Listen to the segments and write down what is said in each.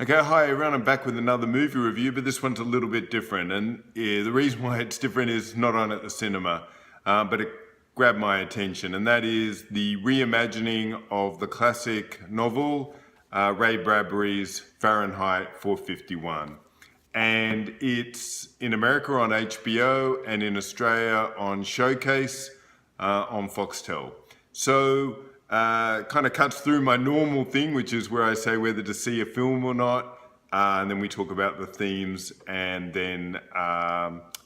Okay, hi everyone, I'm back with another movie review, but this one's a little bit different. And the reason why it's different is not on at the cinema, but it grabbed my attention. And that is the reimagining of the classic novel, Ray Bradbury's Fahrenheit 451. And it's in America on HBO and in Australia on Showcase on Foxtel. So kind of cuts through my normal thing, which is where I say whether to see a film or not, and then we talk about the themes and then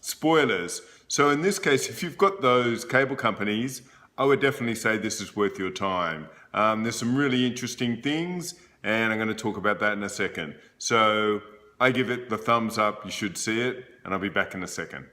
spoilers. So in this case, if you've got those cable companies, I would definitely say this is worth your time. There's some really interesting things, and I'm going to talk about that in a second. So I give it the thumbs up, you should see it, and I'll be back in a second.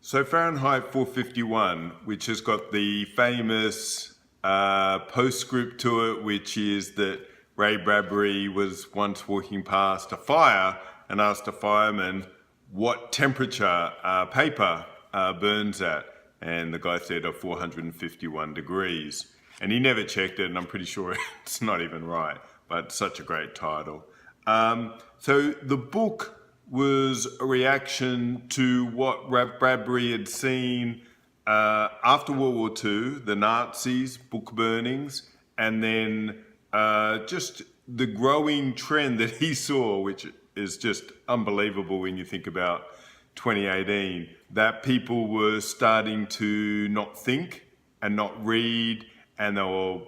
So Fahrenheit 451, which has got the famous postscript to it, which is that Ray Bradbury was once walking past a fire and asked a fireman what temperature paper burns at. And the guy said 451 degrees. And he never checked it, and I'm pretty sure it's not even right, but such a great title. So the book was a reaction to what Bradbury had seen after World War II, the Nazis, book burnings, and then just the growing trend that he saw, which is just unbelievable when you think about 2018, that people were starting to not think and not read, and they were,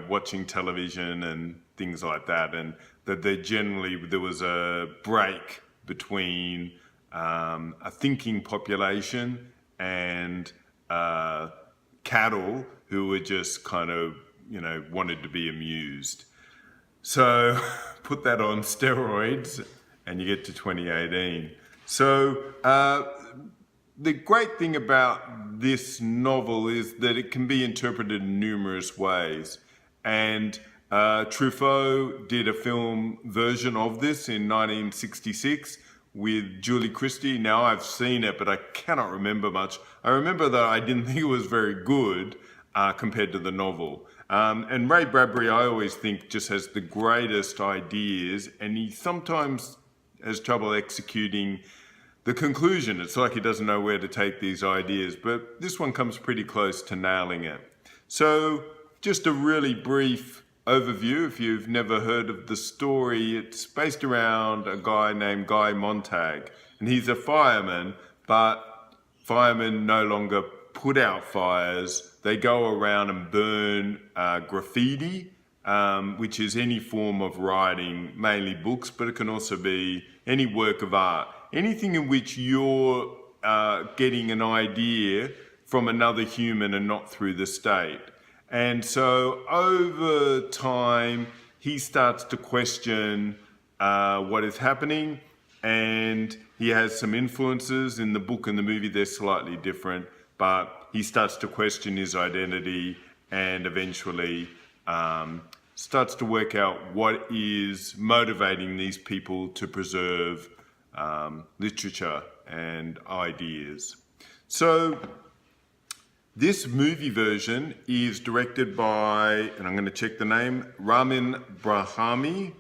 watching television and things like that, and that there was a break between a thinking population and cattle who were just kind of, wanted to be amused. So put that on steroids and you get to 2018. So the great thing about this novel is that it can be interpreted in numerous ways. And Truffaut did a film version of this in 1966 with Julie Christie. Now I've seen it, but I cannot remember much. I remember that I didn't think it was very good compared to the novel. And Ray Bradbury, I always think, just has the greatest ideas, and he sometimes has trouble executing the conclusion. It's like he doesn't know where to take these ideas, but this one comes pretty close to nailing it. So just a really brief overview, if you've never heard of the story, it's based around a guy named Guy Montag, and he's a fireman, but firemen no longer put out fires. They go around and burn graffiti, which is any form of writing, mainly books, but it can also be any work of art, anything in which you're getting an idea from another human and not through the state. And so over time, he starts to question what is happening, and he has some influences. In the book and the movie, they're slightly different, but he starts to question his identity and eventually starts to work out what is motivating these people to preserve literature and ideas. So this movie version is directed by, and I'm going to check the name, Ramin Bahrani.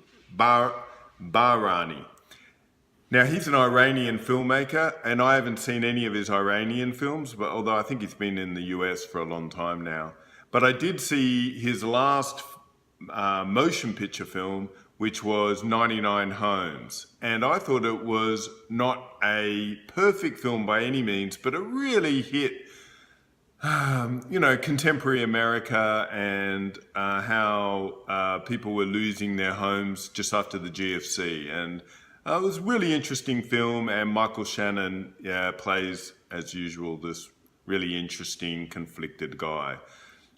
Now, he's an Iranian filmmaker, and I haven't seen any of his Iranian films, but although I think he's been in the US for a long time now. But I did see his last motion picture film, which was 99 Homes. And I thought it was not a perfect film by any means, but it really hit contemporary America and how people were losing their homes just after the GFC. And it was a really interesting film, and Michael Shannon plays, as usual, this really interesting, conflicted guy.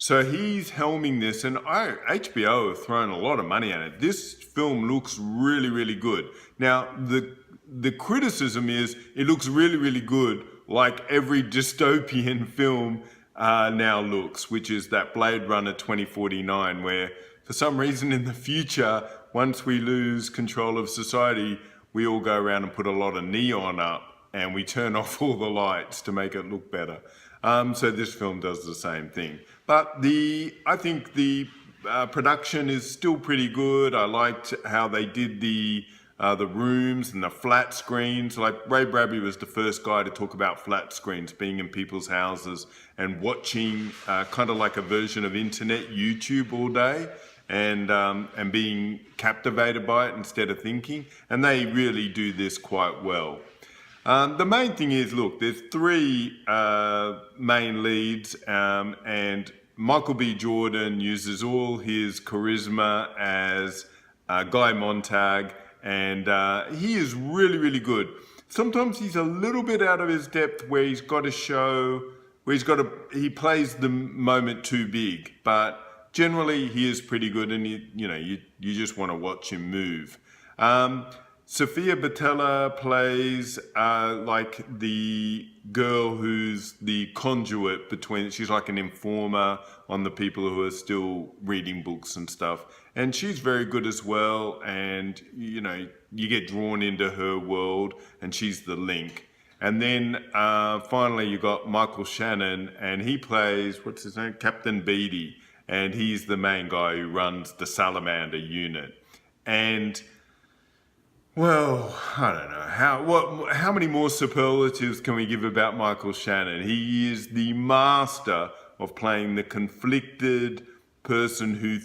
So he's helming this, and HBO have thrown a lot of money at it. This film looks really, really good. Now, the criticism is it looks really, really good, like every dystopian film now looks, which is that Blade Runner 2049, where for some reason in the future, once we lose control of society, we all go around and put a lot of neon up and we turn off all the lights to make it look better. So this film does the same thing. But I think the production is still pretty good. I liked how they did the rooms and the flat screens. Like Ray Bradbury was the first guy to talk about flat screens, being in people's houses and watching kind of like a version of internet YouTube all day, and being captivated by it instead of thinking. And they really do this quite well. The main thing is, look, there's three main leads, and Michael B. Jordan uses all his charisma as Guy Montag, and he is really, really good. Sometimes he's a little bit out of his depth where he's got to show, he plays the moment too big, but generally he is pretty good, and you just want to watch him move. Sophia Boutella plays like the girl who's the conduit between, she's like an informer on the people who are still reading books and stuff. And she's very good as well. And, you get drawn into her world, and she's the link. And then finally you got Michael Shannon, and he plays, what's his name? Captain Beatty. And he's the main guy who runs the Salamander unit. And well, I don't know. How many more superlatives can we give about Michael Shannon? He is the master of playing the conflicted person who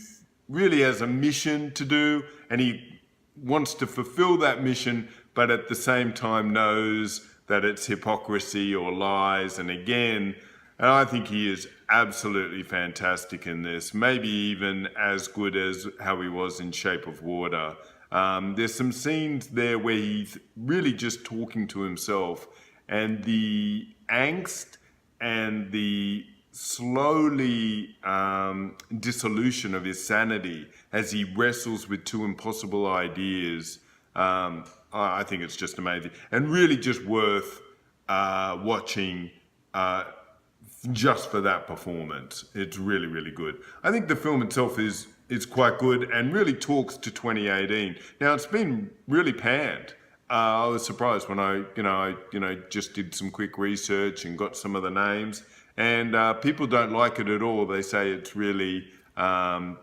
really has a mission to do, and he wants to fulfill that mission, but at the same time knows that it's hypocrisy or lies. And I think he is absolutely fantastic in this, maybe even as good as how he was in Shape of Water. There's some scenes there where he's really just talking to himself, and the angst and the slowly dissolution of his sanity as he wrestles with two impossible ideas. I think it's just amazing, and really just worth watching just for that performance. It's really, really good. I think the film itself is quite good and really talks to 2018. Now, it's been really panned. I was surprised when I just did some quick research and got some of the names, and people don't like it at all. They say it's really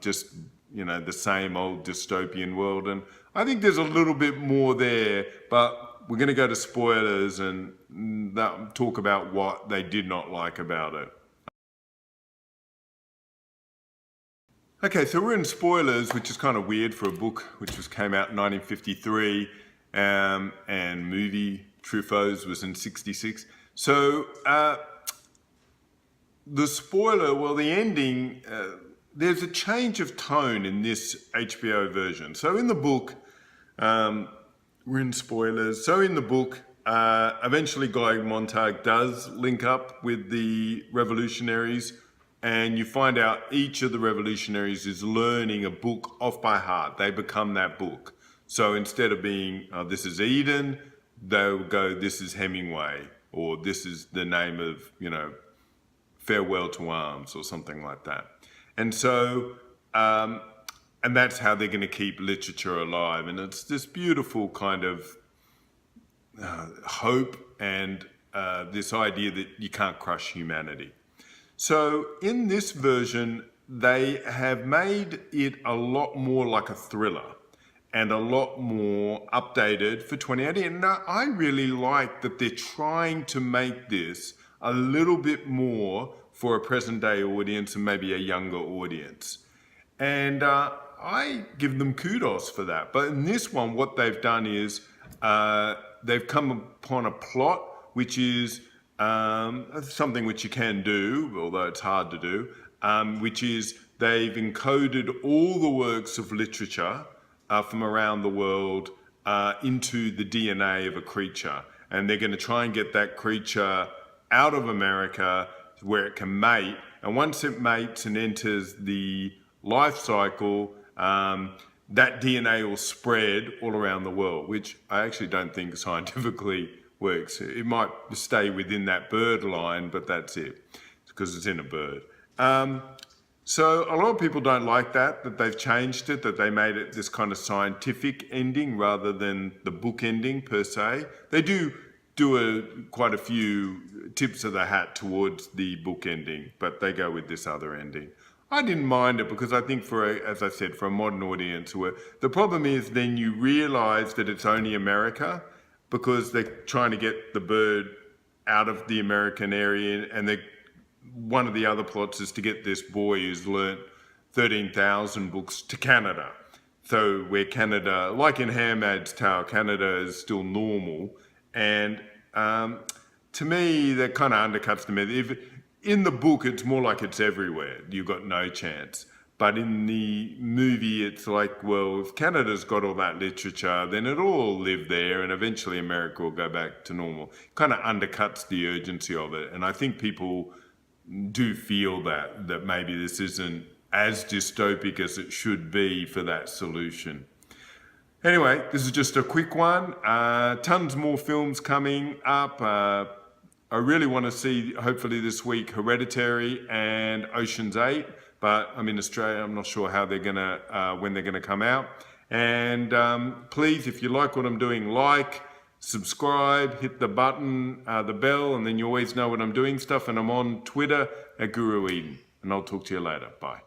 just the same old dystopian world, and I think there's a little bit more there, but we're going to go to spoilers and talk about what they did not like about it. Okay, so we're in spoilers, which is kind of weird for a book which came out in 1953, and movie Truffaut's was in 66. So the spoiler, well, the ending, there's a change of tone in this HBO version. So in the book, we're in spoilers. So in the book, eventually Guy Montag does link up with the revolutionaries, and you find out each of the revolutionaries is learning a book off by heart. They become that book. So instead of being, this is Eden, they'll go, this is Hemingway, or this is the name of, Farewell to Arms, or something like that. And so, and that's how they're going to keep literature alive. And it's this beautiful kind of hope and this idea that you can't crush humanity. So in this version, they have made it a lot more like a thriller and a lot more updated for 2018. And I really like that they're trying to make this a little bit more for a present day audience and maybe a younger audience. And I give them kudos for that. But in this one, what they've done is they've come upon a plot which is something which you can do, although it's hard to do, which is they've encoded all the works of literature from around the world into the DNA of a creature. And they're going to try and get that creature out of America where it can mate. And once it mates and enters the life cycle, that DNA will spread all around the world, which I actually don't think scientifically works. It might stay within that bird line, but that's it, because it's in a bird. So a lot of people don't like that they've changed it, that they made it this kind of scientific ending rather than the book ending per se. They do quite a few tips of the hat towards the book ending, but they go with this other ending. I didn't mind it because I think as I said, for a modern audience, the problem is then you realize that it's only America because they're trying to get the bird out of the American area, and one of the other plots is to get this boy who's learnt 13,000 books to Canada. So where Canada, like in Handmaid's Tale, Canada is still normal. And to me, that kind of undercuts the myth. In the book, it's more like it's everywhere. You've got no chance. But in the movie, it's like, well, if Canada's got all that literature, then it'll all live there, and eventually America will go back to normal. Kind of undercuts the urgency of it. And I think people do feel that maybe this isn't as dystopic as it should be for that solution. Anyway, this is just a quick one. Tons more films coming up. I really want to see, hopefully this week, Hereditary and Ocean's 8. But I'm in Australia, I'm not sure how when they're gonna come out. And please, if you like what I'm doing, like, subscribe, hit the button, the bell, and then you always know when I'm doing stuff. And I'm on Twitter at Guru Eden. And I'll talk to you later. Bye.